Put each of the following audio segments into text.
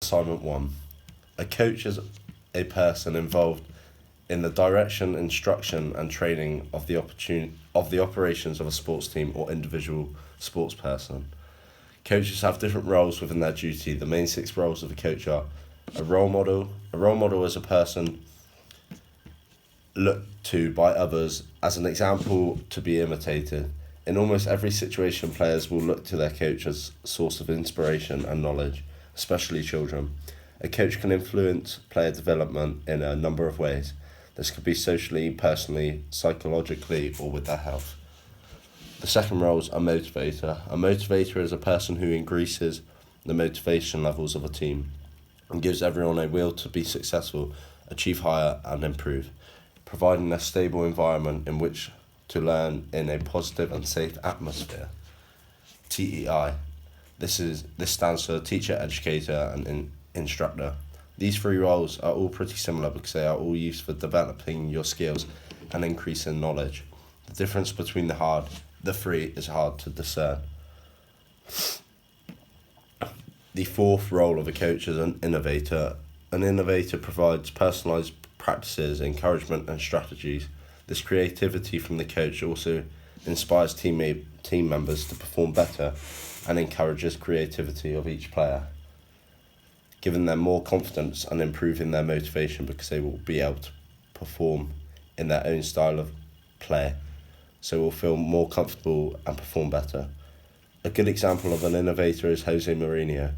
Assignment 1. A coach is a person involved in the direction, instruction and training of the operations of a sports team or individual sports person. Coaches have different roles within their duty. The main 6 roles of a coach are a role model. A role model is a person looked to by others as an example to be imitated. In almost every situation, players will look to their coach as a source of inspiration and knowledge, especially children. A coach can influence player development in a number of ways. This could be socially, personally, psychologically, or with their health. The second role is a motivator. A motivator is a person who increases the motivation levels of a team and gives everyone a will to be successful, achieve higher, and improve, providing a stable environment in which to learn in a positive and safe atmosphere. TEI. This stands for teacher, educator, and instructor. These 3 roles are all pretty similar because they are all used for developing your skills and increasing knowledge. The difference between the 3 is hard to discern. The 4th role of a coach is an innovator. An innovator provides personalised practices, encouragement and strategies. This creativity from the coach also inspires team members to perform better and encourages creativity of each player, giving them more confidence and improving their motivation because they will be able to perform in their own style of play, so will feel more comfortable and perform better. A good example of an innovator is Jose Mourinho.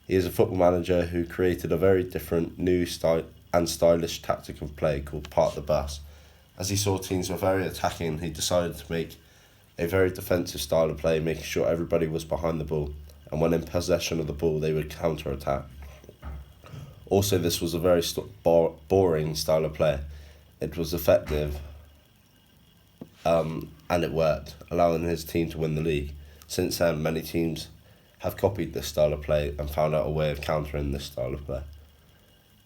He is a football manager who created a very different, new style and stylish tactic of play called Park the Bus. As he saw teams were very attacking, he decided to make a very defensive style of play, making sure everybody was behind the ball, and when in possession of the ball they would counter-attack. Also, this was a very boring style of play. It was effective and it worked, allowing his team to win the league. Since then, many teams have copied this style of play and found out a way of countering this style of play.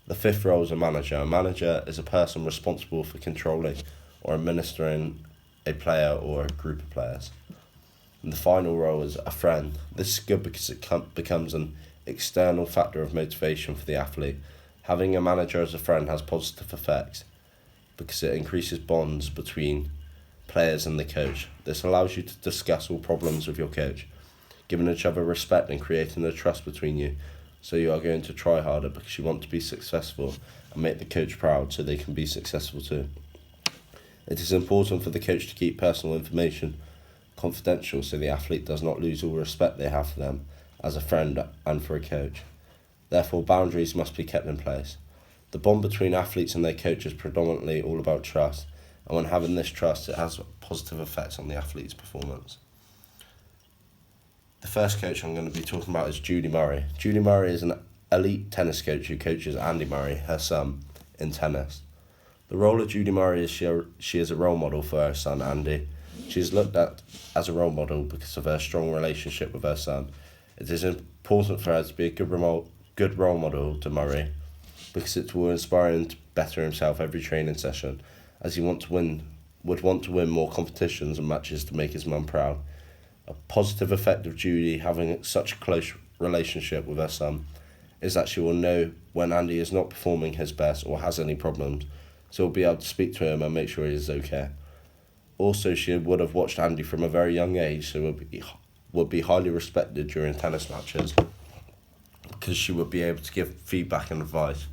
The 5th role is a manager. A manager is a person responsible for controlling or administering a player or a group of players. And the final role is a friend. This is good because it becomes an external factor of motivation for the athlete. Having a manager as a friend has positive effects because it increases bonds between players and the coach. This allows you to discuss all problems with your coach, giving each other respect and creating a trust between you. So you are going to try harder because you want to be successful and make the coach proud so they can be successful too. It is important for the coach to keep personal information confidential so the athlete does not lose all respect they have for them as a friend and for a coach. Therefore, boundaries must be kept in place. The bond between athletes and their coach is predominantly all about trust, and when having this trust, it has positive effects on the athlete's performance. The first coach I'm going to be talking about is Judy Murray. Judy Murray is an elite tennis coach who coaches Andy Murray, her son, in tennis. The role of Judy Murray is she is a role model for her son, Andy. She is looked at as a role model because of her strong relationship with her son. It is important for her to be a good role model to Murray because it will inspire him to better himself every training session, as he would want to win more competitions and matches to make his mum proud. A positive effect of Judy having such a close relationship with her son is that she will know when Andy is not performing his best or has any problems, so will be able to speak to him and make sure he is okay. Also, she would have watched Andy from a very young age, so would be highly respected during tennis matches because she would be able to give feedback and advice.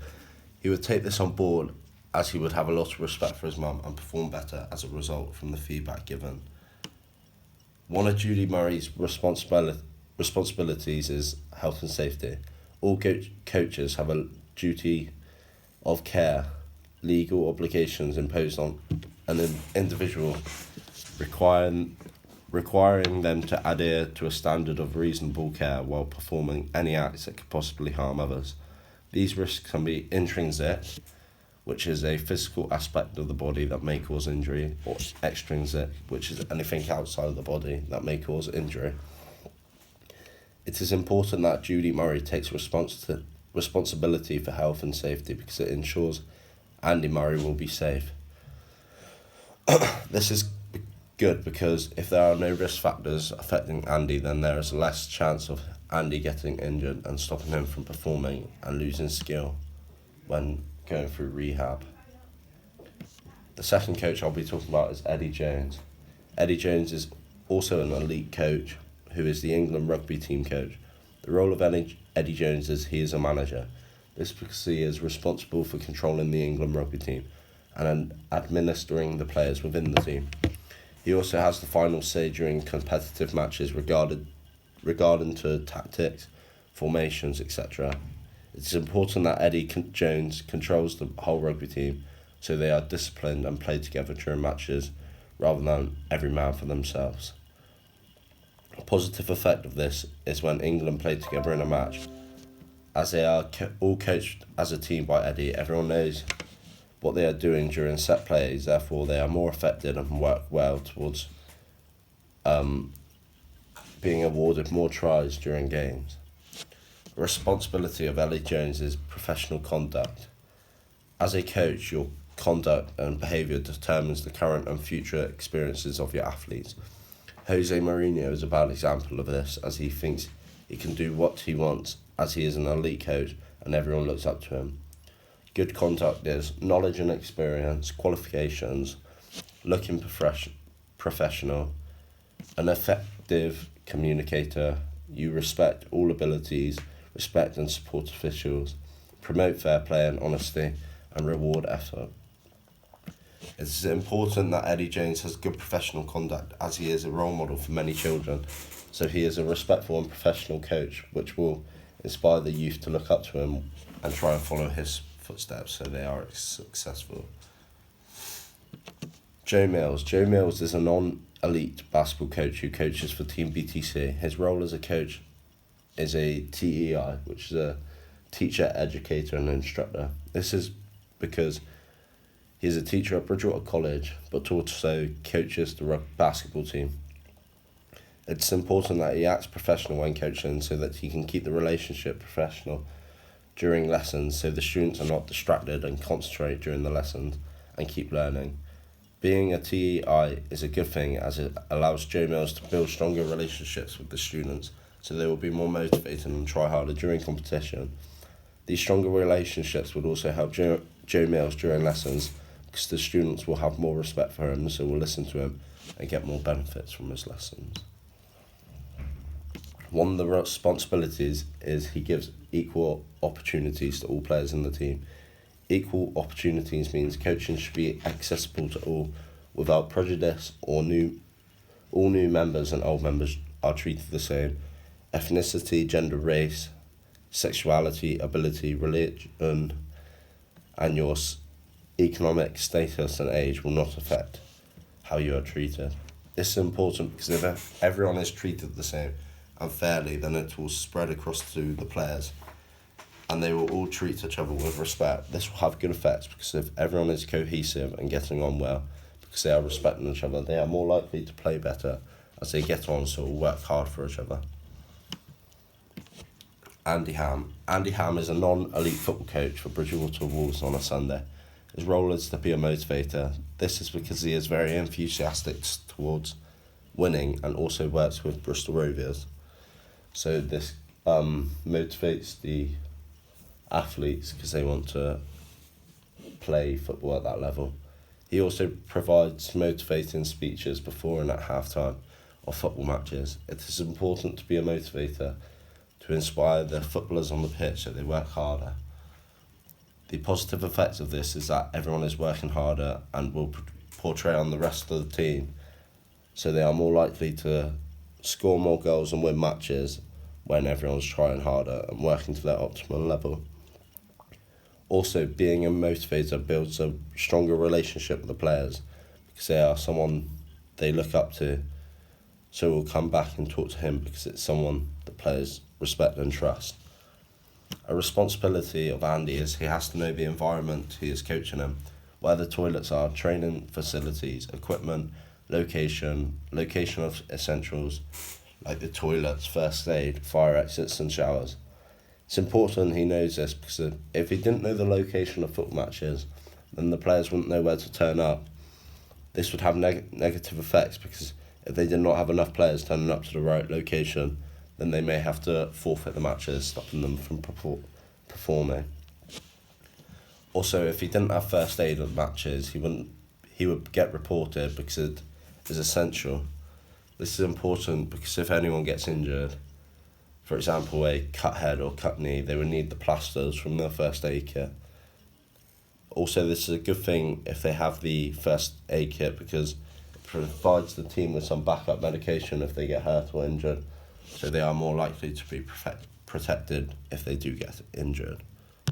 He would take this on board as he would have a lot of respect for his mum and perform better as a result from the feedback given. One of Judy Murray's responsibilities is health and safety. All coaches have a duty of care, legal obligations imposed on an individual, requiring them to adhere to a standard of reasonable care while performing any acts that could possibly harm others. These risks can be intrinsic, which is a physical aspect of the body that may cause injury, or extrinsic, which is anything outside of the body that may cause injury. It is important that Judy Murray takes responsibility for health and safety because it ensures Andy Murray will be safe. This is Good, because if there are no risk factors affecting Andy, then there is less chance of Andy getting injured and stopping him from performing and losing skill when going through rehab. The second coach I'll be talking about is Eddie Jones. Eddie Jones is also an elite coach who is the England rugby team coach. The role of Eddie Jones is he is a manager. This because he is responsible for controlling the England rugby team and administering the players within the team. He also has the final say during competitive matches regarding to tactics, formations, etc. It's important that Eddie Jones controls the whole rugby team so they are disciplined and play together during matches rather than every man for themselves. A positive effect of this is when England play together in a match. As they are all coached as a team by Eddie, everyone knows what they are doing during set plays, therefore they are more effective and work well towards being awarded more tries during games. The responsibility of Eddie Jones is professional conduct. As a coach, your conduct and behaviour determines the current and future experiences of your athletes. Jose Mourinho is a bad example of this, as he thinks he can do what he wants, as he is an elite coach and everyone looks up to him. Good conduct is knowledge and experience, qualifications, looking professional, an effective communicator, you respect all abilities, respect and support officials, promote fair play and honesty, and reward effort. It is important that Eddie Jones has good professional conduct, as he is a role model for many children, so he is a respectful and professional coach which will inspire the youth to look up to him and try and follow his footsteps so they are successful. Joe Mills. Joe Mills is a non-elite basketball coach who coaches for Team BTC. His role as a coach is a TEI, which is a teacher, educator and instructor. This is because he is a teacher at Bridgewater College, but also coaches the basketball team. It's important that he acts professional when coaching so that he can keep the relationship professional during lessons so the students are not distracted and concentrate during the lessons and keep learning. Being a TEI is a good thing as it allows Joe Mills to build stronger relationships with the students so they will be more motivated and try harder during competition. These stronger relationships would also help Joe Mills during lessons because the students will have more respect for him, so will listen to him and get more benefits from his lessons. One of the responsibilities is he gives equal opportunities to all players in the team. Equal opportunities means coaching should be accessible to all without prejudice all new members and old members are treated the same. Ethnicity, gender, race, sexuality, ability, religion, and your economic status and age will not affect how you are treated. This is important because if everyone is treated the same and fairly, then it will spread across to the players and they will all treat each other with respect. This will have good effects because if everyone is cohesive and getting on well, because they are respecting each other, they are more likely to play better as they get on, so will work hard for each other. Andy Ham. Andy Ham is a non-elite football coach for Bridgewater Wolves on a Sunday. His role is to be a motivator. This is because he is very enthusiastic towards winning and also works with Bristol Rovers. So this motivates the athletes because they want to play football at that level. He also provides motivating speeches before and at halftime of football matches. It is important to be a motivator to inspire the footballers on the pitch so they work harder. The positive effects of this is that everyone is working harder and will portray on the rest of the team, so they are more likely to score more goals and win matches when everyone's trying harder and working to their optimal level. Also, being a motivator builds a stronger relationship with the players because they are someone they look up to, so we'll come back and talk to him because it's someone the players respect and trust. A responsibility of Andy is he has to know the environment he is coaching in, where the toilets are, training facilities, equipment, location of essentials like the toilets, first aid, fire exits and showers. It's important he knows this because if he didn't know the location of football matches, then the players wouldn't know where to turn up. This would have negative effects because if they did not have enough players turning up to the right location, then they may have to forfeit the matches, stopping them from performing. Also, if he didn't have first aid on matches, he would get reported because it is essential. This is important because if anyone gets injured, for example, a cut head or cut knee, they would need the plasters from their first aid kit. Also, this is a good thing if they have the first aid kit because it provides the team with some backup medication if they get hurt or injured, so they are more likely to be protected if they do get injured.